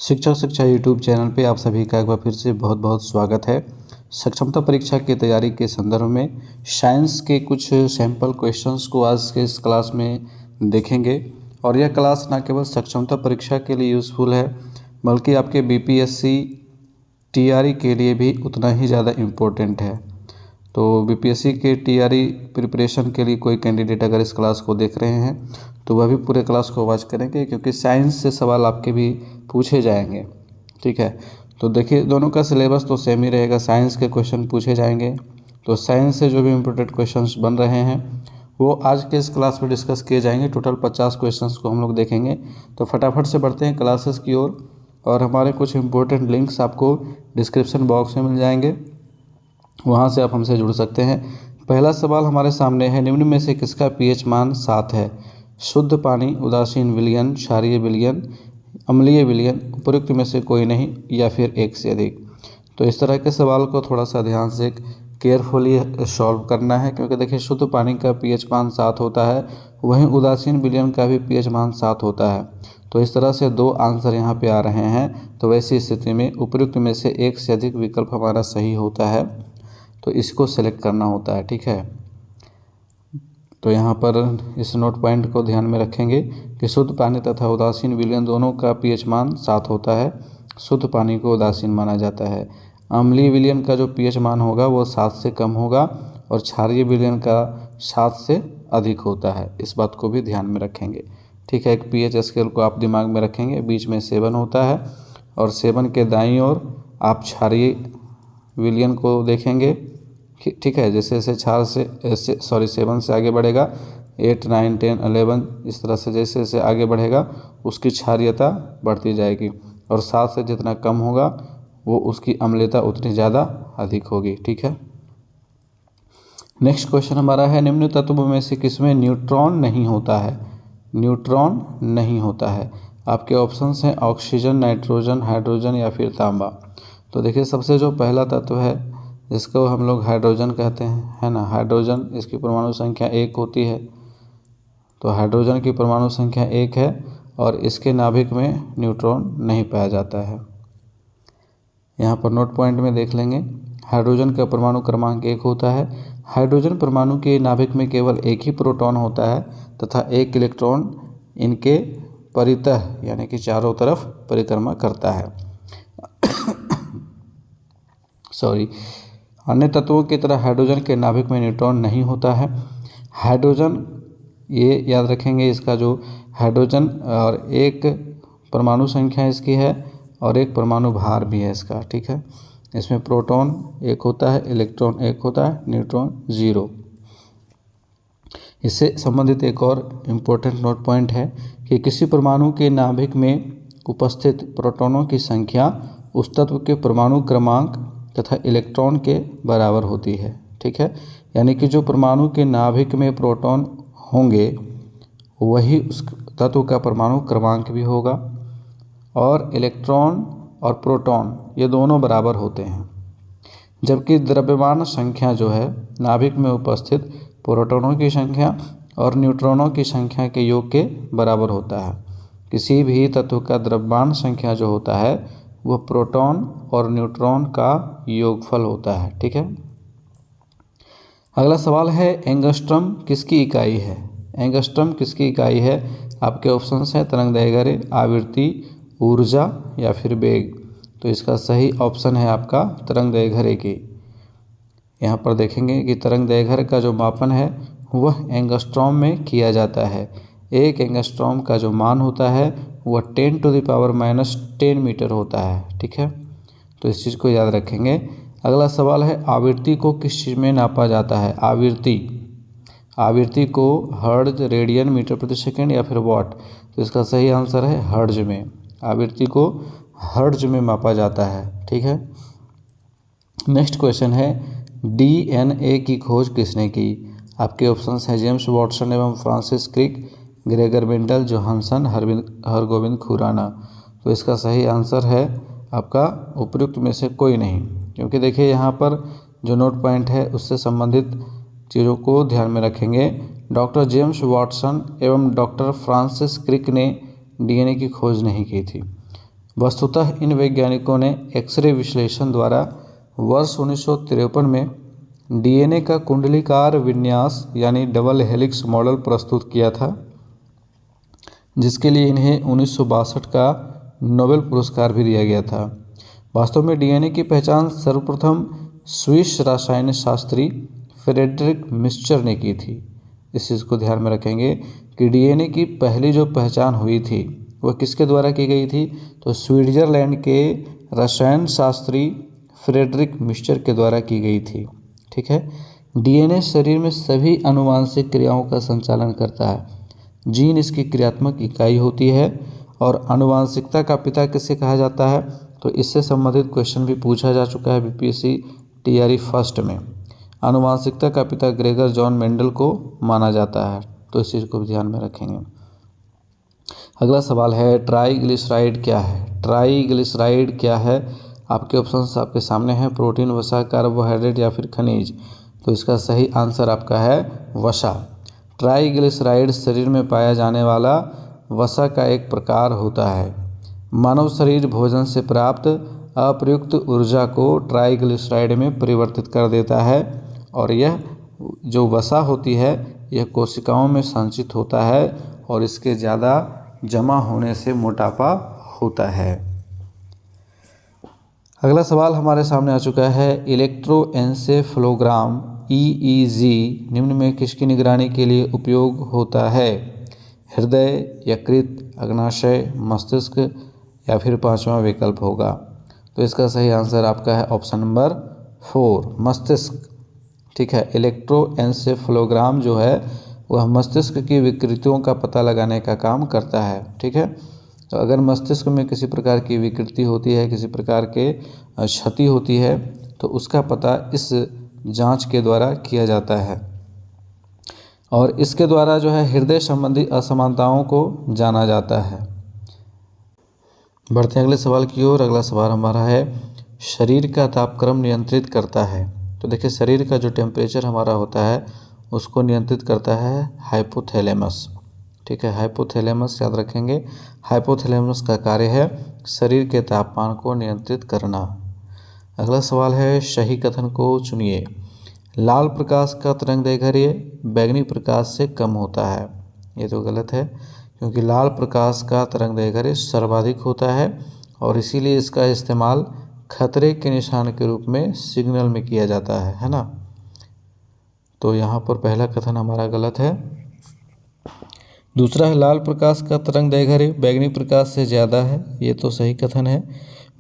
शिक्षक शिक्षा YouTube channel पे आप सभी का एक बार फिर से बहुत बहुत स्वागत है। सक्षमता परीक्षा की तैयारी के संदर्भ में साइंस के कुछ सैंपल क्वेश्चंस को आज के इस क्लास में देखेंगे। और यह क्लास ना केवल सक्षमता परीक्षा के लिए यूज़फुल है बल्कि आपके बीपीएससी टीआरई के लिए भी उतना ही ज़्यादा इम्पोर्टेंट है। तो बीपीएससी के टीआरई प्रिपरेशन के लिए कोई कैंडिडेट अगर इस क्लास को देख रहे हैं तो वह भी पूरे क्लास को वॉच करेंगे, क्योंकि साइंस से सवाल आपके भी पूछे जाएंगे। ठीक है, तो देखिए दोनों का सिलेबस तो सेम ही रहेगा, साइंस के क्वेश्चन पूछे जाएंगे। तो साइंस से जो भी इम्पोर्टेंट क्वेश्चंस बन रहे हैं वो आज के इस क्लास में डिस्कस किए जाएंगे। टोटल 50 क्वेश्चंस को हम लोग देखेंगे। तो फटाफट से बढ़ते हैं क्लासेस की ओर, और हमारे कुछ इम्पोर्टेंट लिंक्स आपको डिस्क्रिप्शन बॉक्स में मिल जाएंगे, वहाँ से आप हमसे जुड़ सकते हैं। पहला सवाल हमारे सामने है, निम्न में से किसका पीएच मान 7 है? शुद्ध पानी, उदासीन विलयन, क्षारीय विलयन, अम्लीय विलयन, उपयुक्त में से कोई नहीं, या फिर एक से अधिक। तो इस तरह के सवाल को थोड़ा सा ध्यान से केयरफुली सॉल्व करना है, क्योंकि देखिए शुद्ध पानी का पीएच मान 7 होता है, वहीं उदासीन विलयन का भी पीएच मान 7 होता है। तो इस तरह से दो आंसर यहाँ पे आ रहे हैं। तो वैसी स्थिति में उपयुक्त में से एक से अधिक विकल्प हमारा सही होता है, तो इसको सेलेक्ट करना होता है। ठीक है, तो यहाँ पर इस नोट पॉइंट को ध्यान में रखेंगे कि शुद्ध पानी तथा उदासीन विलयन दोनों का पीएच मान 7 होता है। शुद्ध पानी को उदासीन माना जाता है। अम्लीय विलयन का जो पीएच मान होगा वो 7 से कम होगा, और क्षारीय विलयन का 7 से अधिक होता है। इस बात को भी ध्यान में रखेंगे। ठीक है, एक पीएच स्केल को आप दिमाग में रखेंगे, बीच में 7 होता है, और 7 के दाईं ओर आप क्षारीय विलयन को देखेंगे। ठीक है, जैसे जैसे 7 से आगे बढ़ेगा, 8, 9, 10, 11 इस तरह से जैसे जैसे आगे बढ़ेगा उसकी क्षारीयता बढ़ती जाएगी, और 7 से जितना कम होगा वो उसकी अम्लता उतनी ज़्यादा अधिक होगी। ठीक है, नेक्स्ट क्वेश्चन हमारा है, निम्न तत्वों में से किसमें न्यूट्रॉन नहीं होता है? न्यूट्रॉन नहीं होता है। आपके ऑप्शंस हैं ऑक्सीजन, नाइट्रोजन, हाइड्रोजन या फिर तांबा। तो देखिए सबसे जो पहला तत्व है जिसको हम लोग हाइड्रोजन कहते हैं, है ना। हाइड्रोजन, इसकी परमाणु संख्या 1 होती है। तो हाइड्रोजन की परमाणु संख्या 1 है, और इसके नाभिक में न्यूट्रॉन नहीं पाया जाता है। यहाँ पर नोट पॉइंट में देख लेंगे, हाइड्रोजन का परमाणु क्रमांक 1 होता है। हाइड्रोजन परमाणु के नाभिक में केवल एक ही प्रोटॉन होता है, तथा एक इलेक्ट्रॉन इनके परितः यानी कि चारों तरफ परिक्रमा करता है। अन्य तत्वों की तरह हाइड्रोजन के नाभिक में न्यूट्रॉन नहीं होता है। हाइड्रोजन, ये याद रखेंगे, इसका जो हाइड्रोजन और एक परमाणु संख्या इसकी है, और एक परमाणु भार भी है इसका। ठीक है, इसमें प्रोटॉन 1 होता है, इलेक्ट्रॉन 1 होता है, न्यूट्रॉन 0। इससे संबंधित एक और इम्पोर्टेंट नोट पॉइंट है कि किसी परमाणु के नाभिक में उपस्थित प्रोटॉनों की संख्या उस तत्व के परमाणु क्रमांक तथा इलेक्ट्रॉन के बराबर होती है। ठीक है, यानी कि जो परमाणु के नाभिक में प्रोटॉन होंगे वही उस तत्व का परमाणु क्रमांक भी होगा, और इलेक्ट्रॉन और प्रोटॉन ये दोनों बराबर होते हैं। जबकि द्रव्यमान संख्या जो है नाभिक में उपस्थित प्रोटॉनों की संख्या और न्यूट्रॉनों की संख्या के योग के बराबर होता है। किसी भी तत्व का द्रव्यमान संख्या जो होता है वह प्रोटॉन और न्यूट्रॉन का योगफल होता है। ठीक है, अगला सवाल है, एंगस्ट्रम किसकी इकाई है? एंगस्ट्रम किसकी इकाई है? आपके ऑप्शंस हैं तरंगदैर्घ्य, आवृत्ति, ऊर्जा या फिर वेग। तो इसका सही ऑप्शन है आपका तरंगदैर्घ्य की। यहाँ पर देखेंगे कि तरंगदैर्घ्य का जो मापन है वह एंगस्ट्रॉम में किया जाता है। एक एंगस्ट्रॉम का जो मान होता है वह 10⁻⁻10 मीटर होता है। ठीक है, तो इस चीज़ को याद रखेंगे। अगला सवाल है, आवृत्ति को किस चीज़ में नापा जाता है? आवृत्ति को हर्ट्ज, रेडियन, मीटर प्रति सेकंड या फिर वॉट। तो इसका सही आंसर है हर्ट्ज में। आवृत्ति को हर्ट्ज में मापा जाता है। ठीक है, नेक्स्ट क्वेश्चन है, डीएनए की खोज किसने की? आपके ऑप्शंस हैं जेम्स वाटसन एवं Francis Crick, Gregor Mendel, Johansson, Hargobind Khorana. तो इसका सही आंसर है आपका उपयुक्त में से कोई नहीं, क्योंकि देखिए यहाँ पर जो नोट पॉइंट है उससे संबंधित चीज़ों को ध्यान में रखेंगे। डॉक्टर जेम्स वाटसन एवं डॉक्टर फ्रांसिस क्रिक ने डीएनए की खोज नहीं की थी। वस्तुतः इन वैज्ञानिकों ने एक्सरे विश्लेषण द्वारा वर्ष 1953 में डीएनए का कुंडलीकार विन्यास यानी डबल हेलिक्स मॉडल प्रस्तुत किया था, जिसके लिए इन्हें 1962 का नोबेल पुरस्कार भी दिया गया था। वास्तव में डीएनए की पहचान सर्वप्रथम स्विस रसायन शास्त्री फ्रेडरिक मिस्चर ने की थी। इस चीज़ को ध्यान में रखेंगे कि डीएनए की पहली जो पहचान हुई थी वह किसके द्वारा की गई थी, तो स्विट्जरलैंड के रसायन शास्त्री फ्रेडरिक मिस्चर के द्वारा की गई थी। ठीक है। डीएनए शरीर में सभी आनुवांशिक क्रियाओं का संचालन करता है। जीन इसकी क्रियात्मक इकाई होती है। और आनुवांशिकता का पिता किसे कहा जाता है, तो इससे संबंधित क्वेश्चन भी पूछा जा चुका है बीपीएससी टीआरई फर्स्ट में। आनुवांशिकता का पिता ग्रेगर जॉन मेंडल को माना जाता है, तो इस चीज़ को भी ध्यान में रखेंगे। अगला सवाल है ट्राइग्लिसराइड क्या है। ट्राइग्लिसराइड क्या है, आपके ऑप्शंस आपके सामने हैं, प्रोटीन, वसा, कार्बोहाइड्रेट या फिर खनिज। तो इसका सही आंसर आपका है वसा। ट्राइग्लिसराइड शरीर में पाया जाने वाला वसा का एक प्रकार होता है। मानव शरीर भोजन से प्राप्त अप्रयुक्त ऊर्जा को ट्राइग्लिसराइड में परिवर्तित कर देता है और यह जो वसा होती है यह कोशिकाओं में संचित होता है और इसके ज़्यादा जमा होने से मोटापा होता है। अगला सवाल हमारे सामने आ चुका है इलेक्ट्रोएन्सेफलोग्राम ईईजी निम्न में किसकी निगरानी के लिए उपयोग होता है। हृदय, यकृत, अग्नाशय, मस्तिष्क या फिर पांचवा विकल्प होगा। तो इसका सही आंसर आपका है ऑप्शन नंबर 4 मस्तिष्क। ठीक है। इलेक्ट्रोएन्सेफलोग्राम जो है वह मस्तिष्क की विकृतियों का पता लगाने का काम करता है। ठीक है। तो अगर मस्तिष्क में किसी प्रकार की विकृति होती है, किसी प्रकार के क्षति होती है, तो उसका पता इस जांच के द्वारा किया जाता है और इसके द्वारा जो है हृदय संबंधी असमानताओं को जाना जाता है। बढ़ते हैं अगले सवाल की ओर। अगला सवाल हमारा है शरीर का तापक्रम नियंत्रित करता है। तो देखिए शरीर का जो टेम्परेचर हमारा होता है उसको नियंत्रित करता है हाइपोथैलेमस। ठीक है। हाइपोथैलेमस याद रखेंगे। हाइपोथैलेमस का कार्य है शरीर के तापमान को नियंत्रित करना। अगला सवाल है सही कथन को चुनिए। लाल प्रकाश का तरंगदैर्घ्य बैंगनी प्रकाश से कम होता है। ये तो गलत है, क्योंकि लाल प्रकाश का तरंगदैर्घ्य सर्वाधिक होता है और इसीलिए इसका इस्तेमाल खतरे के निशान के रूप में सिग्नल में किया जाता है ना। तो यहाँ पर पहला कथन हमारा गलत है। दूसरा है लाल प्रकाश का तरंगदैर्घ्य बैंगनी प्रकाश से ज़्यादा है। ये तो सही कथन है।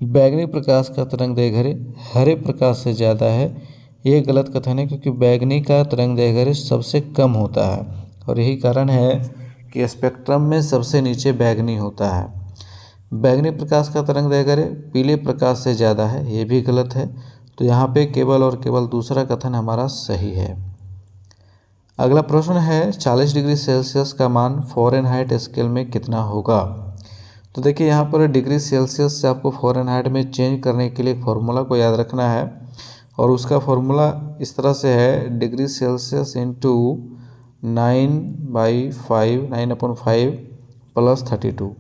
बैंगनी प्रकाश का तरंगदैर्घ्य हरे प्रकाश से ज़्यादा है। ये गलत कथन है, क्योंकि बैंगनी का तरंगदैर्घ्य सबसे कम होता है और यही कारण है कि स्पेक्ट्रम में सबसे नीचे बैंगनी होता है। बैंगनी प्रकाश का तरंगदैर्घ्य पीले प्रकाश से ज़्यादा है, ये भी गलत है। तो यहाँ पे केवल और केवल दूसरा कथन हमारा सही है। अगला प्रश्न है 40 डिग्री सेल्सियस का मान फ़ारेनहाइट स्केल में कितना होगा। तो देखिए यहाँ पर डिग्री सेल्सियस से आपको फ़ारेनहाइट में चेंज करने के लिए फॉर्मूला को याद रखना है और उसका फॉर्मूला इस तरह से है डिग्री सेल्सियस इंटू 9/5 प्लस 32।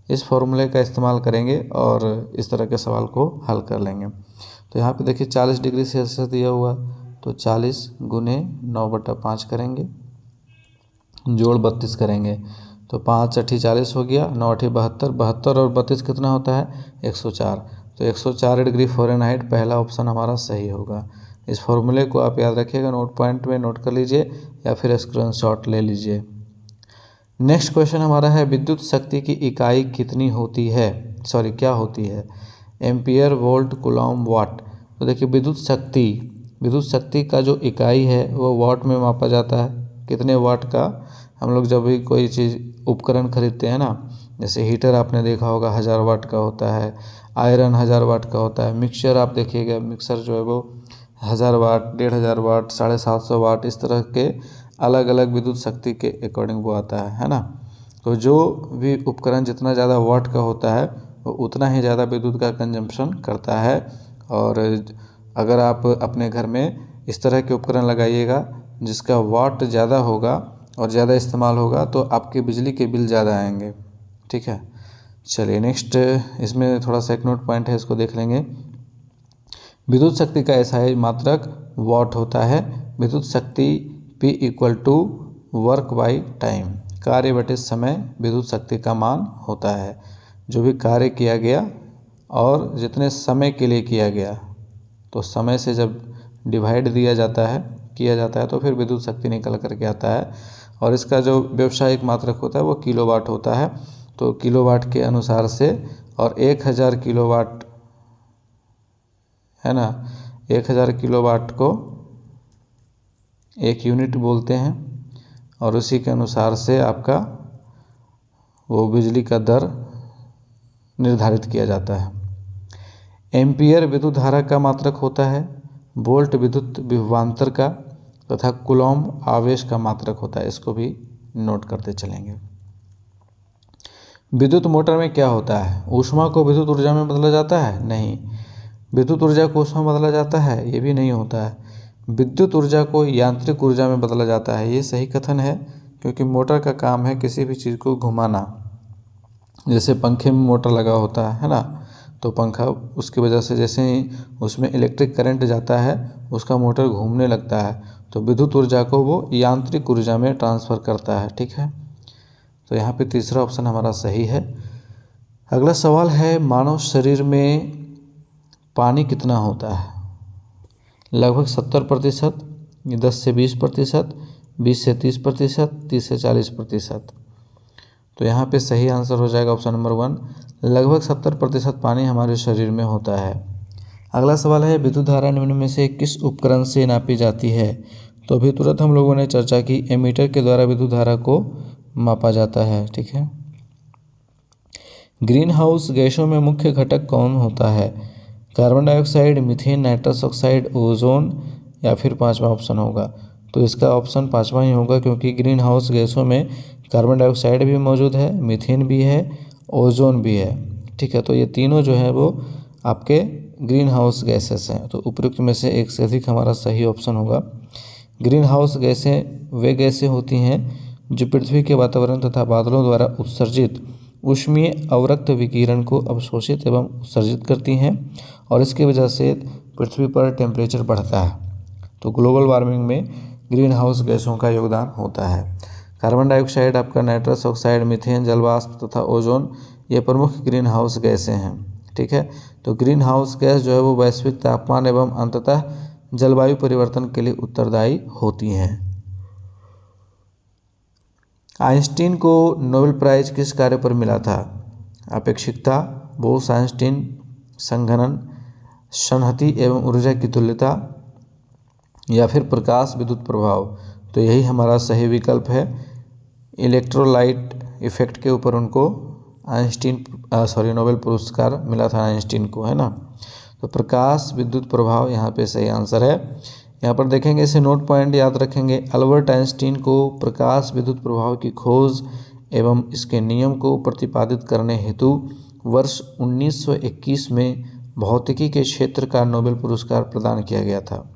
इस फॉर्मूले का इस्तेमाल करेंगे और इस तरह के सवाल को हल कर लेंगे। तो यहाँ पे देखिए 40 डिग्री सेल्सियस दिया हुआ, तो 40 गुने 9/5 करेंगे, जोड़ 32 करेंगे, तो 5 × 8 = 40 हो गया, 9 × 8 = 72, 72 और 32 कितना होता है 104। तो 104 डिग्री फ़ारेनहाइट पहला ऑप्शन हमारा सही होगा। इस फॉर्मूले को आप याद रखिएगा, नोट पॉइंट में नोट कर लीजिए या फिर स्क्रीनशॉट ले लीजिए। नेक्स्ट क्वेश्चन हमारा है विद्युत शक्ति की इकाई कितनी होती है, क्या होती है। एम्पियर, वोल्ट, कूलॉम, वाट। तो देखिए विद्युत शक्ति का जो इकाई है वो वाट में मापा जाता है। कितने वाट का, हम लोग जब भी कोई चीज़ उपकरण खरीदते हैं ना, जैसे हीटर आपने देखा होगा 1000 वाट का होता है, आयरन 1000 वाट का होता है, मिक्सर आप देखिएगा, मिक्सर जो है वो 1000 वाट, 1500 वाट, 750 वाट, इस तरह के अलग अलग विद्युत शक्ति के अकॉर्डिंग वो आता है ना। तो जो भी उपकरण जितना ज़्यादा वाट का होता है वो उतना ही ज़्यादा विद्युत का कंजम्पशन करता है। और अगर आप अपने घर में इस तरह के उपकरण लगाइएगा जिसका वाट ज़्यादा होगा और ज़्यादा इस्तेमाल होगा तो आपके बिजली के बिल ज़्यादा आएंगे। ठीक है। चलिए नेक्स्ट, इसमें थोड़ा सा एक नोट पॉइंट है, इसको देख लेंगे। विद्युत शक्ति का एसआई मात्रक वाट होता है। विद्युत शक्ति P = वर्क बाई टाइम, कार्य बटे समय विद्युत शक्ति का मान होता है। जो भी कार्य किया गया और जितने समय के लिए किया गया, तो समय से जब डिवाइड किया जाता है तो फिर विद्युत शक्ति निकल करके आता है। और इसका जो व्यावसायिक मात्रक होता है वो किलोवाट होता है। तो किलोवाट के अनुसार से, और 1000 किलोवाट है ना, 1000 किलोवाट को एक यूनिट बोलते हैं, और उसी के अनुसार से आपका वो बिजली का दर निर्धारित किया जाता है। एम्पियर विद्युत धारा का मात्रक होता है। वोल्ट विद्युत विभवांतर का तथा कूलॉम आवेश का मात्रक होता है। इसको भी नोट करते चलेंगे। विद्युत मोटर में क्या होता है? ऊष्मा को विद्युत ऊर्जा में बदला जाता है? नहीं। विद्युत ऊर्जा को ऊष्मा में बदला जाता है? ये भी नहीं होता है। विद्युत ऊर्जा को यांत्रिक ऊर्जा में बदला जाता है। ये सही कथन है, क्योंकि मोटर का काम है किसी भी चीज़ को घुमाना। जैसे पंखे में मोटर लगा होता है ना, तो पंखा उसकी वजह से जैसे ही उसमें इलेक्ट्रिक करंट जाता है उसका मोटर घूमने लगता है, तो विद्युत ऊर्जा को वो यांत्रिक ऊर्जा में ट्रांसफ़र करता है। ठीक है, तो यहाँ पे तीसरा ऑप्शन हमारा सही है। अगला सवाल है, मानव शरीर में पानी कितना होता है? लगभग 70%, 10 से 20%, 20 से 30%, 30 से 40%। तो यहाँ पे सही आंसर हो जाएगा ऑप्शन नंबर 1, लगभग 70% पानी हमारे शरीर में होता है। अगला सवाल है, विद्युत धारा निम्न में से किस उपकरण से नापी जाती है? तो अभी तुरंत हम लोगों ने चर्चा की, एमीटर के द्वारा विद्युत धारा को मापा जाता है। ठीक है। ग्रीन हाउस गैसों में मुख्य घटक कौन होता है? Carbon dioxide, methane, nitrous oxide, ozone, या फिर पांचवा ऑप्शन होगा? तो इसका ऑप्शन पांचवा ही होगा, क्योंकि ग्रीन हाउस गैसों में कार्बन डाइऑक्साइड भी मौजूद है, मीथेन भी है, ओजोन भी है। ठीक है, तो ये तीनों जो है वो आपके ग्रीन हाउस गैसेस हैं। तो उपयुक्त में से एक से अधिक हमारा सही ऑप्शन होगा। ग्रीन हाउस गैसें वे गैसें होती हैं जो पृथ्वी के वातावरण तथा बादलों द्वारा उत्सर्जित ऊष्मीय अवरक्त विकिरण को अवशोषित एवं उत्सर्जित करती हैं, और इसकी वजह से पृथ्वी पर टेम्परेचर बढ़ता है। तो ग्लोबल वार्मिंग में ग्रीन हाउस गैसों का योगदान होता है। कार्बन डाइऑक्साइड, आपका नाइट्रस ऑक्साइड, मीथेन, जलवाष्प तथा ओजोन, ये प्रमुख ग्रीन हाउस गैसें हैं। ठीक है, तो ग्रीन हाउस गैस जो है वो वैश्विक तापमान एवं अंततः जलवायु परिवर्तन के लिए उत्तरदायी होती हैं। आइंस्टीन को नोबेल प्राइज किस कार्य पर मिला था? अपेक्षिकता, बोस-आइंस्टीन संघनन, संहति एवं ऊर्जा की तुल्यता, या फिर प्रकाश विद्युत प्रभाव? तो यही हमारा सही विकल्प है। इलेक्ट्रोलाइट इफेक्ट के ऊपर उनको नोबेल पुरस्कार मिला था आइंस्टीन को, है ना। तो प्रकाश विद्युत प्रभाव यहाँ पे सही आंसर है। यहाँ पर देखेंगे, इसे नोट पॉइंट याद रखेंगे। अल्बर्ट आइंस्टीन को प्रकाश विद्युत प्रभाव की खोज एवं इसके नियम को प्रतिपादित करने हेतु वर्ष 1921 में भौतिकी के क्षेत्र का नोबेल पुरस्कार प्रदान किया गया था।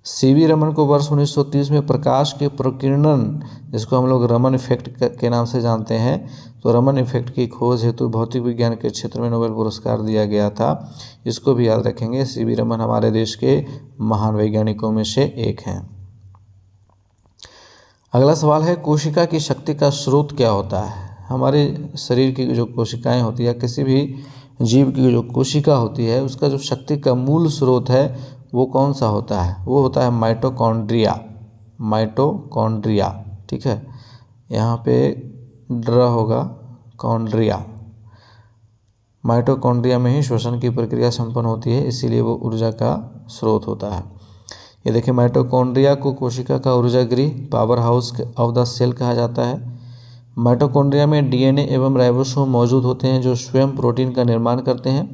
सीवी रमन को वर्ष 1930 में प्रकाश के प्रकीर्णन, जिसको हम लोग रमन इफेक्ट के नाम से जानते हैं, तो रमन इफेक्ट की खोज हेतु भौतिक विज्ञान के क्षेत्र में नोबेल पुरस्कार दिया गया था। इसको भी याद रखेंगे। सीवी रमन हमारे देश के महान वैज्ञानिकों में से एक हैं। अगला सवाल है, कोशिका की शक्ति का स्रोत क्या होता है? हमारे शरीर की जो कोशिकाएं होती है, किसी भी जीव की जो कोशिका होती है, उसका जो शक्ति का मूल स्रोत है वो कौन सा होता है? वो होता है माइटोकॉन्ड्रिया। माइटोकॉन्ड्रिया, ठीक है, यहाँ पे ड्रा होगा कॉन्ड्रिया। माइटोकॉन्ड्रिया में ही श्वसन की प्रक्रिया संपन्न होती है, इसीलिए वो ऊर्जा का स्रोत होता है। ये देखिए, माइटोकॉन्ड्रिया को कोशिका का ऊर्जा गृह, power house of the cell कहा जाता है। माइटोकॉन्ड्रिया में डीएनए एवं राइबोसोम मौजूद होते हैं जो स्वयं प्रोटीन का निर्माण करते हैं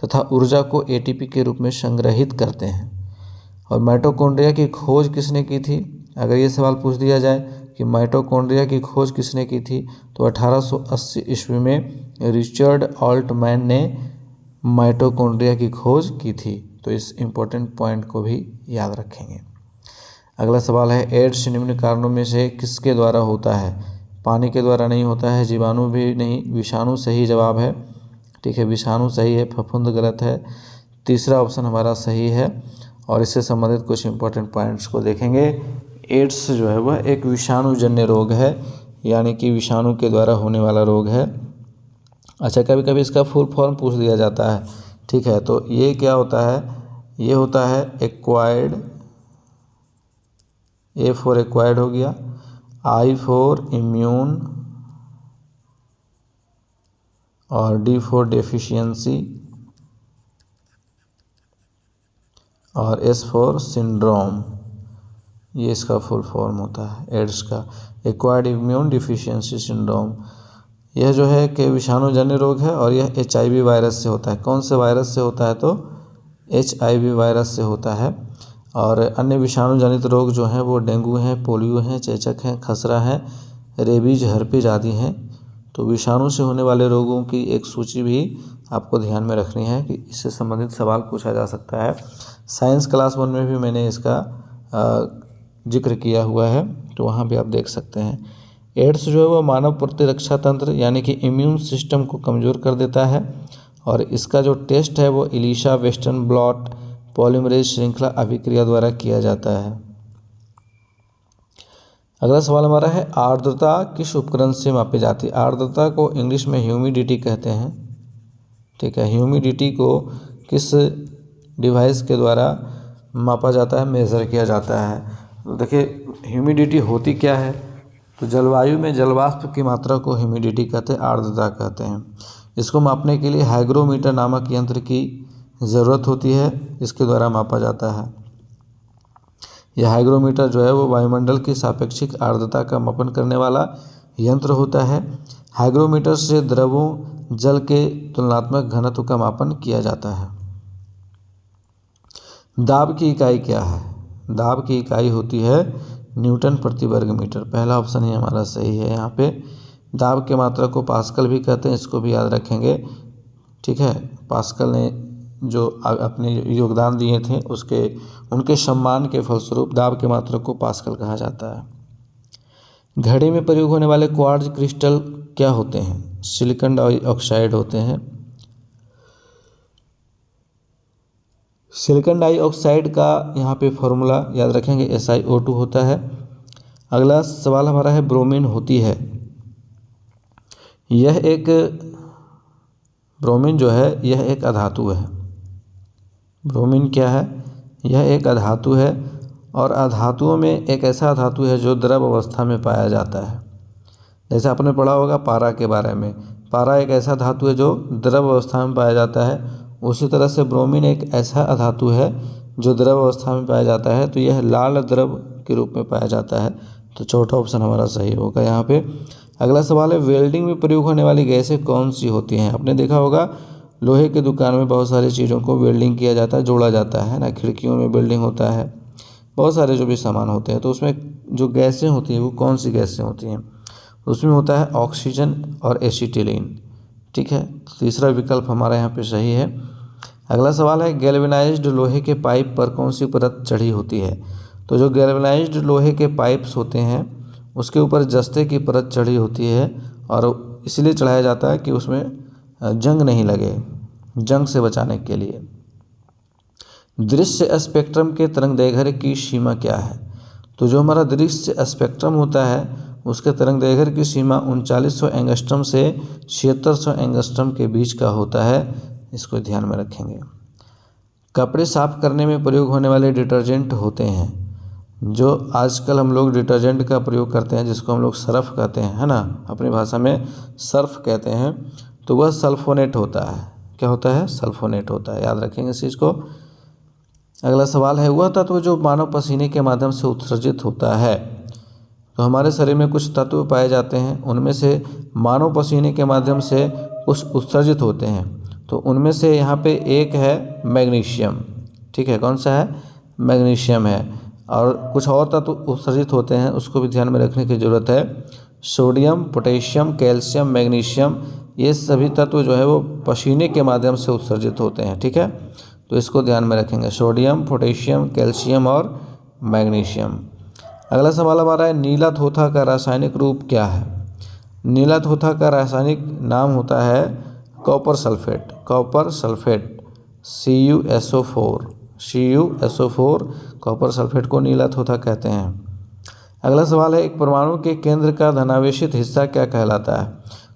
तथा ऊर्जा को एटीपी के रूप में संग्रहित करते हैं। और माइटोकॉन्ड्रिया की खोज किसने की थी? अगर ये सवाल पूछ दिया जाए कि माइटोकॉन्ड्रिया की खोज किसने की थी, तो 1880 ईस्वी में रिचर्ड ऑल्टमैन ने माइटोकॉन्ड्रिया की खोज की थी। तो इस इम्पोर्टेंट पॉइंट को भी याद रखेंगे। अगला सवाल है, एड्स निम्न कारणों में से किसके द्वारा होता है? पानी के द्वारा नहीं होता है, जीवाणु भी नहीं, विषाणु सही जवाब है। ठीक है, विषाणु सही है, फफूंद गलत है। तीसरा ऑप्शन हमारा सही है। और इससे संबंधित कुछ इंपॉर्टेंट पॉइंट्स को देखेंगे। एड्स जो है वह एक विषाणुजन्य रोग है, यानी कि विषाणु के द्वारा होने वाला रोग है। अच्छा, कभी कभी इसका फुल फॉर्म पूछ दिया जाता है। ठीक है, तो ये क्या होता है, ये होता है एक्वायर्ड, ए फॉर एक्वायर्ड हो गया, आई फॉर इम्यून, और डी फॉर डेफिशिएंसी, और एस फॉर सिंड्रोम। ये इसका फुल फॉर्म होता है एड्स का, एक्वायर्ड इम्यून डिफिशियंसी सिंड्रोम। यह जो है कि विषाणुजन्य रोग है और यह HIV वायरस से होता है। कौन से वायरस से होता है, तो HIV वायरस से होता है। और अन्य विषाणु जनित रोग जो हैं वो डेंगू हैं, पोलियो हैं, चेचक हैं, खसरा है, रेबीज, हर्पीज आदि हैं। तो विषाणु से होने वाले रोगों की एक सूची भी आपको ध्यान में रखनी है कि इससे संबंधित सवाल पूछा जा सकता है। साइंस क्लास 1 में भी मैंने इसका जिक्र किया हुआ है, तो वहाँ भी आप देख सकते हैं। एड्स जो है वो मानव प्रतिरक्षा तंत्र यानी कि इम्यून सिस्टम को कमज़ोर कर देता है। और इसका जो टेस्ट है वो इलीशा वेस्टर्न ब्लॉट पॉलीमरेज श्रृंखला अभिक्रिया द्वारा किया जाता है। अगला सवाल हमारा है, आर्द्रता किस उपकरण से मापी जाती है। आर्द्रता को इंग्लिश में ह्यूमिडिटी कहते हैं। ठीक है, ह्यूमिडिटी को किस डिवाइस के द्वारा मापा जाता है, मेज़र किया जाता है। तो देखिए, ह्यूमिडिटी होती क्या है, तो जलवायु में जलवाष्प की मात्रा को ह्यूमिडिटी कहते हैं, आर्द्रता कहते हैं। इसको मापने के लिए हाइग्रोमीटर नामक यंत्र की ज़रूरत होती है, इसके द्वारा मापा जाता है। यह हाइग्रोमीटर जो है वो वायुमंडल की सापेक्षिक आर्द्रता का मापन करने वाला यंत्र होता है। हाइग्रोमीटर से द्रवों जल के तुलनात्मक घनत्व का मापन किया जाता है। दाब की इकाई क्या है, दाब की इकाई होती है न्यूटन प्रति वर्ग मीटर। पहला ऑप्शन ही हमारा सही है। यहाँ पे दाब के मात्रा को पास्कल भी कहते हैं, इसको भी याद रखेंगे। ठीक है, पास्कल ने जो अपने योगदान दिए थे उनके सम्मान के फलस्वरूप दाब के मात्रा को पास्कल कहा जाता है। घड़ी में प्रयोग होने वाले क्वार्ट्ज क्रिस्टल क्या होते हैं, सिलिकॉन डाइऑक्साइड होते हैं। सिलिकॉन डाइऑक्साइड का यहाँ पे फॉर्मूला याद रखेंगे, SiO2 होता है। अगला सवाल हमारा है, ब्रोमीन होती है, ब्रोमीन जो है यह एक अधातु है। ब्रोमीन क्या है, यह एक अधातु है। और अधातुओं में एक ऐसा धातु है जो द्रव अवस्था में पाया जाता है। जैसे आपने पढ़ा होगा पारा के बारे में, पारा एक ऐसा धातु है जो द्रव अवस्था में पाया जाता है। उसी तरह से ब्रोमीन एक ऐसा अधातु है जो द्रव अवस्था में पाया जाता है, तो यह लाल द्रव के रूप में पाया जाता है। तो चौथा ऑप्शन हमारा सही होगा यहाँ पे। अगला सवाल है, वेल्डिंग में प्रयोग होने वाली गैसें कौन सी होती हैं। आपने देखा होगा लोहे की दुकान में बहुत सारी चीज़ों को वेल्डिंग किया जाता है, जोड़ा जाता है ना, खिड़कियों में वेल्डिंग होता है, बहुत सारे जो भी सामान होते हैं। तो उसमें जो गैसें होती हैं वो कौन सी गैसें होती हैं, उसमें होता है ऑक्सीजन और एसिटिलीन। ठीक है, तीसरा विकल्प हमारा यहाँ पे सही है। अगला सवाल है, गैल्वेनाइज्ड लोहे के पाइप पर कौन सी परत चढ़ी होती है। तो जो गैल्वेनाइज्ड लोहे के पाइप्स होते हैं उसके ऊपर जस्ते की परत चढ़ी होती है, और इसलिए चढ़ाया जाता है कि उसमें जंग नहीं लगे, जंग से बचाने के लिए। दृश्य स्पेक्ट्रम के तरंगदैर्घ्य की सीमा क्या है। तो जो हमारा दृश्य स्पेक्ट्रम होता है उसके तरंगदैर्घ्य की सीमा 3900 एंगस्ट्रम से 7600 एंगस्ट्रम के बीच का होता है, इसको ध्यान में रखेंगे। कपड़े साफ करने में प्रयोग होने वाले डिटर्जेंट होते हैं, जो आजकल हम लोग डिटर्जेंट का प्रयोग करते हैं जिसको हम लोग सर्फ कहते हैं, है ना, अपनी भाषा में सर्फ कहते हैं, तो वह सल्फोनेट होता है। क्या होता है, सल्फोनेट होता है, याद रखेंगे इस चीज़ को। अगला सवाल है, वह तत्व जो मानव पसीने के माध्यम से उत्सर्जित होता है। तो हमारे शरीर में कुछ तत्व पाए जाते हैं, उनमें से मानव पसीने के माध्यम से कुछ उत्सर्जित होते हैं। तो उनमें से यहाँ पे एक है मैग्नीशियम। ठीक है, कौन सा है, मैग्नीशियम है। और कुछ और तत्व उत्सर्जित होते हैं, उसको भी ध्यान में रखने की ज़रूरत है। सोडियम, पोटेशियम, कैल्शियम, मैग्नीशियम, ये सभी तत्व जो है वो पसीने के माध्यम से उत्सर्जित होते हैं। ठीक है, तो इसको ध्यान में रखेंगे, सोडियम, पोटेशियम, कैल्शियम और मैग्नीशियम। अगला सवाल हमारा है, नीला थोथा का रासायनिक रूप क्या है। नीला थोथा का रासायनिक नाम होता है copper sulphate, copper sulphate CuSO4 copper sulphate को नीला थोथा कहते हैं। अगला सवाल है, एक परमाणु के केंद्र का धनावेशित हिस्सा क्या कहलाता है?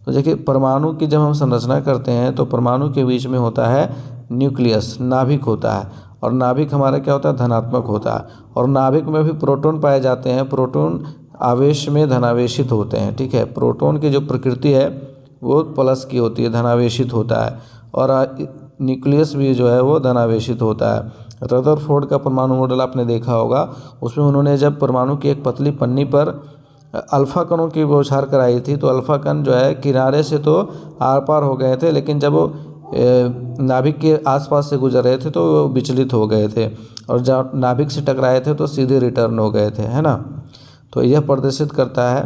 तो देखिए, परमाणु की जब हम संरचना करते हैं तो परमाणु के बीच में होता है न्यूक्लियस, नाभिक होता है, और नाभिक हमारा क्या होता है? धनात्मक होता है। और नाभिक में भी प्रोटॉन पाए जाते हैं, प्रोटॉन आवेश में धनावेशित होते हैं। ठीक है, प्रोटॉन की जो प्रकृति है वो प्लस की होती है, धनावेशित होता है, और न्यूक्लियस भी जो है वो धनावेशित होता है। रदरफोर्ड का परमाणु मॉडल आपने देखा होगा, उसमें उन्होंने जब परमाणु की एक पतली पन्नी पर अल्फा कणों की बौछार कराई थी तो अल्फा कण जो है किनारे से तो आर पार हो गए थे, लेकिन जब वो नाभिक के आसपास से गुजर रहे थे तो वो विचलित हो गए थे, और जब नाभिक से टकराए थे तो सीधे रिटर्न हो गए थे, है ना। तो यह प्रदर्शित करता है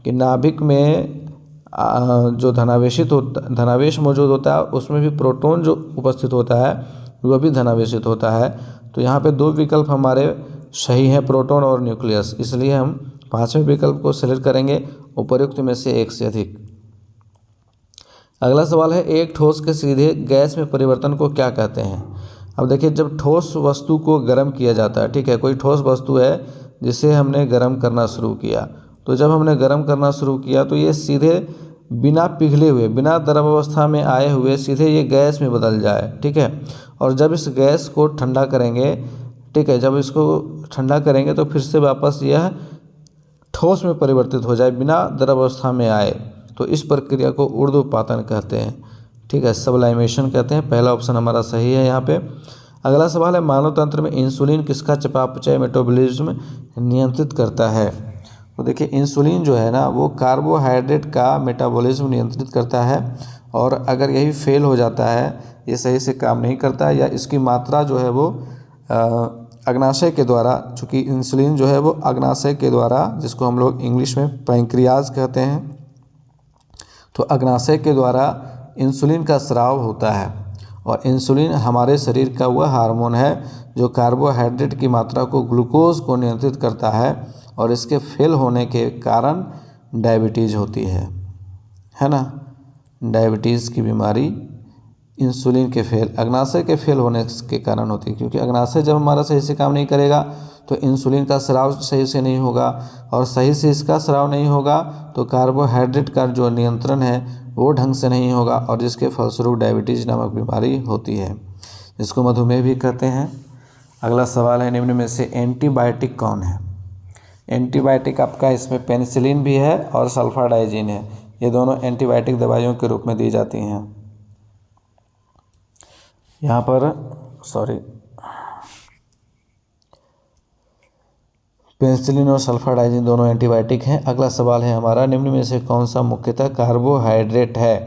कि नाभिक में जो धनावेश मौजूद होता है उसमें भी प्रोटॉन जो उपस्थित होता है वह भी धनावेशित होता है। तो यहाँ पे 2 विकल्प हमारे सही हैं, प्रोटॉन और न्यूक्लियस, इसलिए हम 5वें विकल्प को सेलेक्ट करेंगे, उपर्युक्त में से एक से अधिक। अगला सवाल है, एक ठोस के सीधे गैस में परिवर्तन को क्या कहते हैं? अब देखिए, जब ठोस वस्तु को गर्म किया जाता है, ठीक है, कोई ठोस वस्तु है जिसे हमने गर्म करना शुरू किया, तो जब हमने गर्म करना शुरू किया तो ये सीधे बिना पिघले हुए, बिना द्रवावस्था में आए हुए सीधे ये गैस में बदल जाए। ठीक है, और जब इस गैस को ठंडा करेंगे, ठीक है, जब इसको ठंडा करेंगे तो फिर से वापस यह ठोस में परिवर्तित हो जाए, बिना द्रवावस्था में आए, तो इस प्रक्रिया को ऊर्ध्वपातन कहते हैं। ठीक है, सब्लाइमेशन कहते हैं। पहला ऑप्शन हमारा सही है यहाँ पे। अगला सवाल है, मानव तंत्र में इंसुलिन किसका चयापचय मेटाबॉलिज्म नियंत्रित करता है? तो देखिए, इंसुलिन जो है ना वो कार्बोहाइड्रेट का मेटाबॉलिज्म नियंत्रित करता है, और अगर यही फेल हो जाता है, ये सही से काम नहीं करता है, या इसकी मात्रा जो है वो अग्नाशय के द्वारा, चूँकि इंसुलिन जो है वो अग्नाशय के द्वारा, जिसको हम लोग इंग्लिश में पैंक्रियाज कहते हैं, तो अग्नाशय के द्वारा इंसुलिन का स्राव होता है। और इंसुलिन हमारे शरीर का वह हार्मोन है जो कार्बोहाइड्रेट की मात्रा को, ग्लूकोज को नियंत्रित करता है, और इसके फेल होने के कारण डायबिटीज़ होती है ना। डायबिटीज़ की बीमारी इंसुलिन के अग्नाशय के फेल होने के कारण होती है, क्योंकि अग्नाशय जब हमारा सही से काम नहीं करेगा तो इंसुलिन का स्राव सही से नहीं होगा, और सही से इसका स्राव नहीं होगा तो कार्बोहाइड्रेट का जो नियंत्रण है वो ढंग से नहीं होगा, और जिसके फलस्वरूप डायबिटीज़ नामक बीमारी होती है, जिसको मधुमेह भी कहते हैं। अगला सवाल है, निम्न में से एंटीबायोटिक कौन है? एंटीबायोटिक आपका इसमें पेनिसिलिन भी है और सल्फाडाइजिन है, ये दोनों एंटीबायोटिक दवाइयों के रूप में दी जाती हैं। यहाँ पर पेनिसिलिन और सल्फाडाइजिन दोनों एंटीबायोटिक हैं। अगला सवाल है हमारा, निम्न में से कौन सा मुख्यतः कार्बोहाइड्रेट है?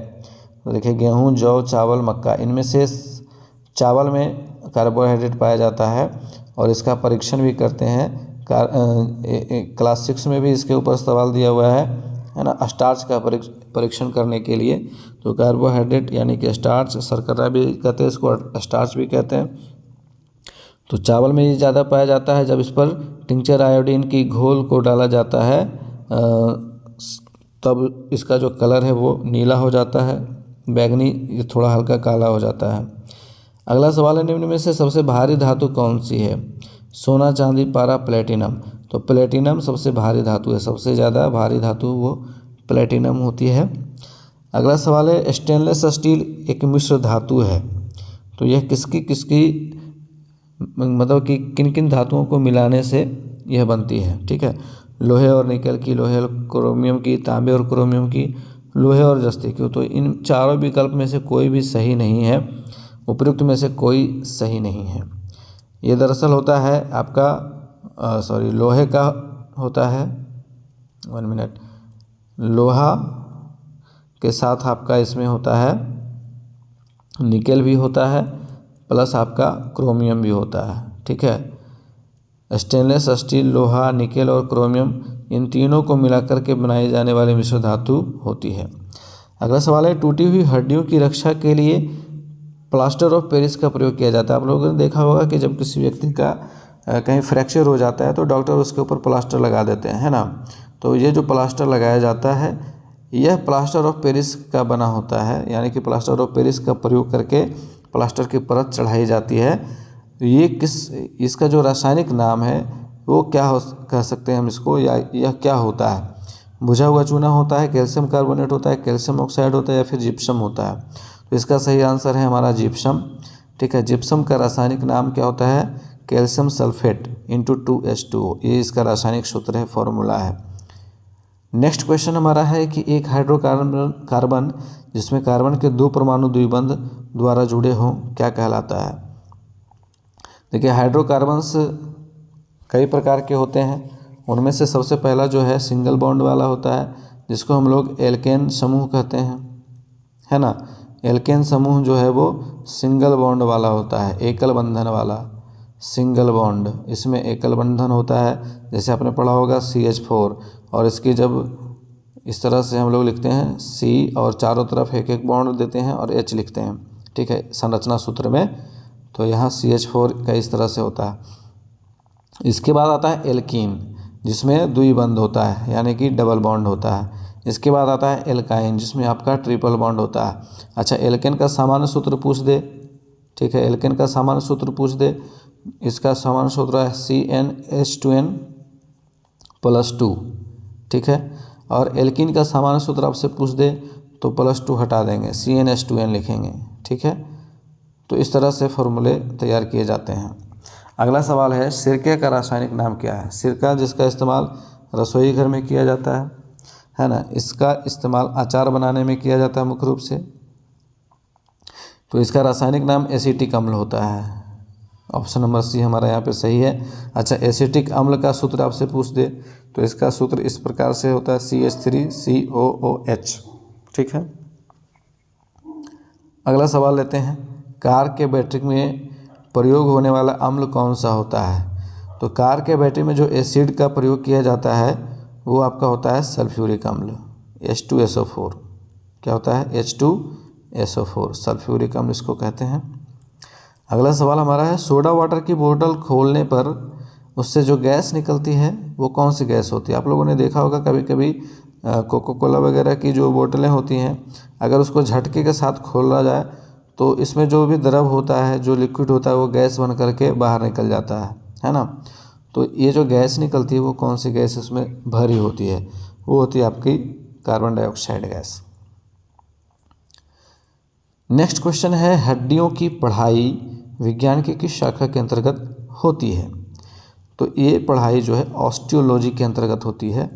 तो देखिए, गेहूँ, जौ, चावल, मक्का, इनमें से चावल में कार्बोहाइड्रेट पाया जाता है, और इसका परीक्षण भी करते हैं। क्लास 6 में भी इसके ऊपर सवाल दिया हुआ है ना, स्टार्च का परीक्षण करने के लिए। तो कार्बोहाइड्रेट यानी कि स्टार्च, शर्करा भी कहते हैं इसको, स्टार्च भी कहते हैं। तो चावल में ये ज़्यादा पाया जाता है। जब इस पर टिंचर आयोडीन की घोल को डाला जाता है तब इसका जो कलर है वो नीला हो जाता है, बैगनी, ये थोड़ा हल्का काला हो जाता है। अगला सवाल है, निम्न में से सबसे भारी धातु कौन सी है? सोना, चांदी, पारा, प्लेटिनम। तो प्लेटिनम सबसे भारी धातु है, सबसे ज़्यादा भारी धातु वो प्लेटिनम होती है। अगला सवाल है, स्टेनलेस स्टील एक मिश्र धातु है, तो यह किसकी मतलब कि किन किन धातुओं को मिलाने से यह बनती है? ठीक है, लोहे और निकल की, लोहे और क्रोमियम की, तांबे और क्रोमियम की, लोहे और जस्ते की। तो इन चारों विकल्प में से कोई भी सही नहीं है, उपयुक्त में से कोई सही नहीं है। ये दरअसल होता है आपका लोहे का होता है, 1 मिनट, लोहा के साथ आपका इसमें होता है निकेल भी होता है, प्लस आपका क्रोमियम भी होता है। ठीक है, स्टेनलेस स्टील, लोहा, निकेल और क्रोमियम, इन तीनों को मिलाकर के बनाई जाने वाली मिश्र धातु होती है। अगला सवाल है, टूटी हुई हड्डियों की रक्षा के लिए प्लास्टर ऑफ पेरिस का प्रयोग किया जाता है। आप लोगों ने देखा होगा कि जब किसी व्यक्ति का कहीं फ्रैक्चर हो जाता है तो डॉक्टर उसके ऊपर प्लास्टर लगा देते हैं, है ना। तो ये जो प्लास्टर लगाया जाता है यह प्लास्टर ऑफ पेरिस का बना होता है, यानी कि प्लास्टर ऑफ पेरिस का प्रयोग करके प्लास्टर की परत चढ़ाई जाती है। ये इसका जो रासायनिक नाम है वो क्या कह सकते हैं हम इसको, या यह क्या होता है? बुझा हुआ चूना होता है, कैल्शियम कार्बोनेट होता है, कैल्शियम ऑक्साइड होता है, या फिर जिप्सम होता है? तो इसका सही आंसर है हमारा जिप्सम। ठीक है, जिप्सम का रासायनिक नाम क्या होता है? कैल्शियम सल्फेट इंटू 2H2O, ये इसका रासायनिक सूत्र है, फॉर्मूला है। नेक्स्ट क्वेश्चन हमारा है कि एक हाइड्रोकार्बन जिसमें कार्बन के 2 परमाणु द्विबंध द्वारा जुड़े हों क्या कहलाता है? देखिए, हाइड्रोकार्बन्स कई प्रकार के होते हैं। उनमें से सबसे पहला जो है सिंगल बॉन्ड वाला होता है, जिसको हम लोग एल्केन समूह कहते हैं, है ना। एल्केन समूह जो है वो सिंगल बॉन्ड वाला होता है, एकल बंधन वाला सिंगल बॉन्ड। इसमें एकल बंधन होता है, जैसे आपने पढ़ा होगा CH4, और इसकी जब इस तरह से हम लोग लिखते हैं C और चारों तरफ एक एक बॉन्ड देते हैं और H लिखते हैं। ठीक है, संरचना सूत्र में तो यहाँ CH4 का इस तरह से होता है। इसके बाद आता है एल्कीन, जिसमें द्विबंध होता है, यानी कि डबल बॉन्ड होता है। इसके बाद आता है एल्काइन, जिसमें आपका ट्रिपल बॉन्ड होता है। अच्छा, एल्केन का सामान्य सूत्र पूछ दे। ठीक है, एल्केन का सामान्य सूत्र पूछ दे। इसका सामान्य सूत्र है CnH2n+2। ठीक है, और एल्कीन का सामान्य सूत्र आपसे पूछ दे तो +2 हटा देंगे, CnH2n लिखेंगे। ठीक है, तो इस तरह से फॉर्मूले तैयार किए जाते हैं। अगला सवाल है, सिरके का रासायनिक नाम क्या है? सिरका जिसका इस्तेमाल रसोई घर में किया जाता है ना। इसका इस्तेमाल अचार बनाने में किया जाता है मुख्य रूप से। तो इसका रासायनिक नाम एसिटिक अम्ल होता है। ऑप्शन नंबर C हमारा यहाँ पे सही है। अच्छा, एसिटिक अम्ल का सूत्र आपसे पूछ दे तो इसका सूत्र इस प्रकार से होता है CH3COOH। ठीक है, अगला सवाल लेते हैं, कार के बैटरी में प्रयोग होने वाला अम्ल कौन सा होता है? तो कार के बैटरी में जो एसिड का प्रयोग किया जाता है वो आपका होता है सल्फ्यूरिक अम्ल, H2SO4। क्या होता है? H2SO4, सल्फ्यूरिक अम्ल इसको कहते हैं। अगला सवाल हमारा है, सोडा वाटर की बोतल खोलने पर उससे जो गैस निकलती है वो कौन सी गैस होती है? आप लोगों ने देखा होगा कभी कभी कोका कोला वगैरह की जो बोतलें होती हैं, अगर उसको झटके के साथ खोला जाए तो इसमें जो भी द्रव होता है, जो लिक्विड होता है, वो गैस बन करके बाहर निकल जाता है ना। तो ये जो गैस निकलती है वो कौन सी गैस इसमें भरी होती है? वो होती है आपकी carbon dioxide gas. Next question है, हड्डियों की पढ़ाई विज्ञान की किस शाखा के अंतर्गत होती है? तो ये पढ़ाई जो है ऑस्टियोलॉजी के अंतर्गत होती है।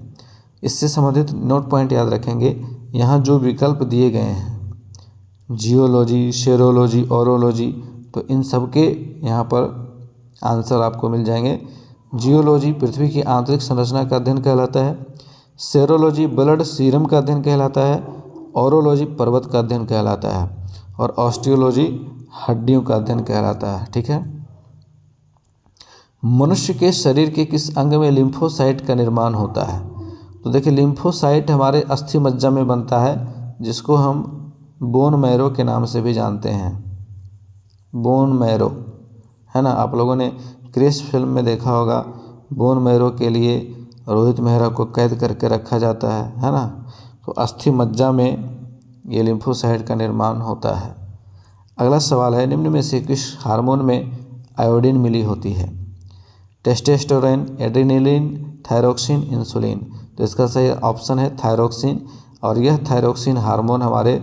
इससे संबंधित नोट पॉइंट याद रखेंगे। यहाँ जो विकल्प दिए गए हैं, जियोलॉजी, शेरोलॉजी, ऑरोलॉजी, तो इन सब के यहाँ पर आंसर आपको मिल जाएंगे। जियोलॉजी पृथ्वी की आंतरिक संरचना का अध्ययन कहलाता है, सेरोलॉजी ब्लड सीरम का अध्ययन कहलाता है, ऑरोलॉजी पर्वत का अध्ययन कहलाता है, और ऑस्टियोलॉजी हड्डियों का अध्ययन कहलाता है। ठीक है, मनुष्य के शरीर के किस अंग में लिम्फोसाइट का निर्माण होता है? तो देखिए, लिम्फोसाइट हमारे अस्थि मज्जा में बनता है, जिसको हम बोन मैरो के नाम से भी जानते हैं। बोन मैरो, है ना। आप लोगों ने क्रिश फिल्म में देखा होगा, बोन मैरो के लिए रोहित मेहरा को कैद करके रखा जाता है ना। तो अस्थि मज्जा में ये लिम्फोसाइट का निर्माण होता है। अगला सवाल है, निम्न में से किस हार्मोन में आयोडीन मिली होती है? Testosterone, adrenaline, thyroxine, insulin. तो इसका सही ऑप्शन है थायरोक्सिन, और यह थायरोक्सिन हार्मोन हमारे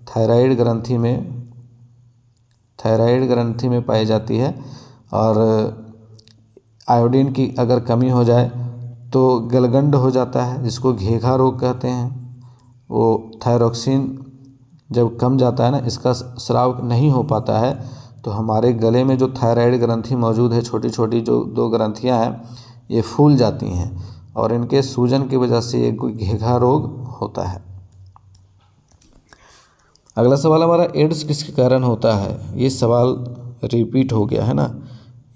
थायराइड ग्रंथि में पाई जाती है। और आयोडीन की अगर कमी हो जाए तो गलगंड हो जाता है, जिसको घेघा रोग कहते हैं। वो थायरोक्सिन जब कम जाता है ना, इसका स्राव नहीं हो पाता है, तो हमारे गले में जो थायराइड ग्रंथि मौजूद है, छोटी छोटी जो 2 ग्रंथियां हैं, ये फूल जाती हैं, और इनके सूजन की वजह से ये घेघा रोग होता है। अगला सवाल हमारा, एड्स किसके कारण होता है? ये सवाल रिपीट हो गया है ना,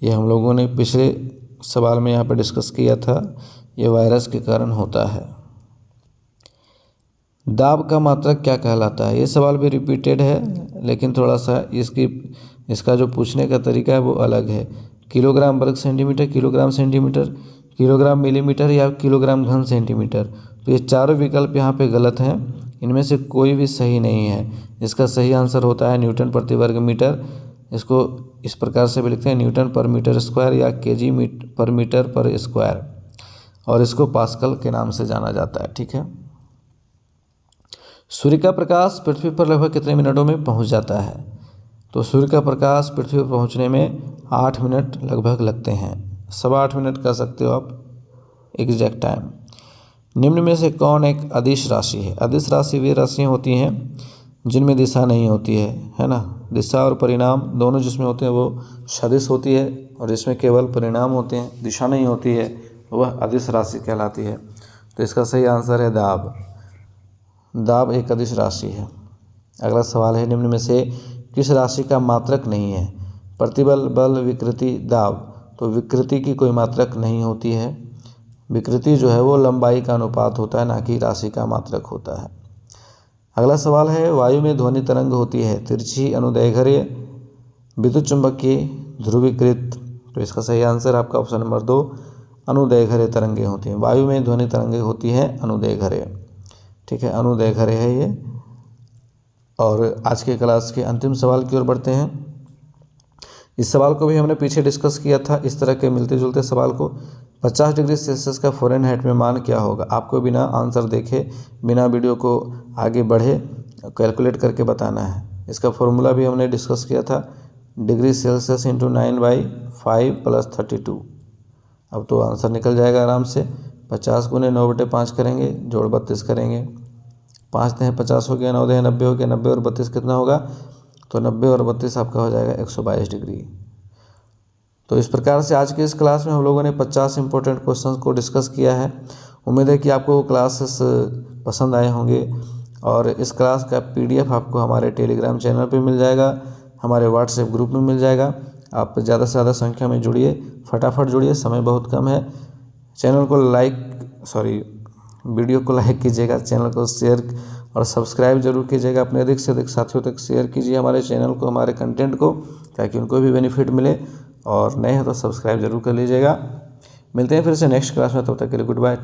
ये हम लोगों ने पिछले सवाल में यहाँ पर डिस्कस किया था। ये वायरस के कारण होता है। दाब का मात्रक क्या कहलाता है? ये सवाल भी रिपीटेड है, लेकिन थोड़ा सा इसका जो पूछने का तरीका है वो अलग है। किलोग्राम वर्ग centimetre, kilogram centimetre, kilogram millimetre या किलोग्राम घन सेंटीमीटर। तो ये चारों विकल्प यहाँ पे गलत हैं, इनमें से कोई भी सही नहीं है। इसका सही आंसर होता है न्यूटन प्रति वर्ग मीटर। इसको इस प्रकार से भी लिखते हैं न्यूटन पर मीटर स्क्वायर या केजी पर मीटर पर स्क्वायर, और इसको पास्कल के नाम से जाना जाता है। ठीक है। सूर्य का प्रकाश पृथ्वी पर लगभग कितने मिनटों में पहुंच जाता है? तो सूर्य का प्रकाश पृथ्वी पर पहुंचने में 8 मिनट लगभग लगते हैं। 8.25 मिनट कह सकते हो आप एग्जैक्ट टाइम। निम्न में से कौन एक अदिश राशि है? अदिश राशि वे राशियाँ होती हैं जिनमें दिशा नहीं होती है ना। दिशा और परिणाम दोनों जिसमें होते हैं वो सदिश होती है, और जिसमें केवल परिणाम होते हैं, दिशा नहीं होती है, वह अदिश राशि कहलाती है। तो इसका सही आंसर है दाब। दाब एक अदिश राशि है। अगला सवाल है, निम्न में से किस राशि का मात्रक नहीं है? प्रतिबल, बल, विकृति, दाब। तो विकृति की कोई मात्रक नहीं होती है। विकृति जो है वो लंबाई का अनुपात होता है, ना कि राशि का मात्रक होता है। अगला सवाल है, वायु में ध्वनि तरंग होती है तिरछी, अनुदैर्घ्य, विद्युत चुंबकीय, ध्रुवीकृत। तो इसका सही आंसर आपका ऑप्शन नंबर 2 अनुदैर्घ्य तरंगे होती हैं। वायु में ध्वनि तरंगे होती है अनुदैर्घ्य। ठीक है, अनुदैर्घ्य है ये। और आज के क्लास के अंतिम सवाल की ओर बढ़ते हैं। इस सवाल को भी हमने पीछे डिस्कस किया था, इस तरह के मिलते जुलते सवाल को। 50 डिग्री सेल्सियस का फ़ारेनहाइट में मान क्या होगा? आपको बिना आंसर देखे, बिना वीडियो को आगे बढ़े कैलकुलेट करके बताना है। इसका फॉर्मूला भी हमने डिस्कस किया था, डिग्री सेल्सियस इंटू 9/5 + 32। अब तो आंसर निकल जाएगा आराम से। 50 × 9/5 करेंगे, जोड़ 32 करेंगे, 5 × 50 हो गया, 9 × 90 हो गया, 90 और 32 कितना होगा? तो 90 और 32 आपका हो जाएगा 122 डिग्री। तो इस प्रकार से आज के इस क्लास में हम लोगों ने 50 इंपॉर्टेंट क्वेश्चंस को डिस्कस किया है। उम्मीद है कि आपको क्लासेस पसंद आए होंगे, और इस क्लास का PDF आपको हमारे टेलीग्राम चैनल पे मिल जाएगा, हमारे व्हाट्सएप ग्रुप में मिल जाएगा। आप ज़्यादा से ज़्यादा संख्या में जुड़िए, फटाफट जुड़िए, समय बहुत कम है। चैनल को वीडियो को लाइक कीजिएगा, चैनल को शेयर और सब्सक्राइब जरूर कीजिएगा। अपने अधिक से अधिक साथियों तक शेयर कीजिए हमारे चैनल को, हमारे कंटेंट को, ताकि उनको भी बेनिफिट मिले। और नए हैं तो सब्सक्राइब जरूर कर लीजिएगा। मिलते हैं फिर से नेक्स्ट क्लास में, तब तक के लिए गुड बाय।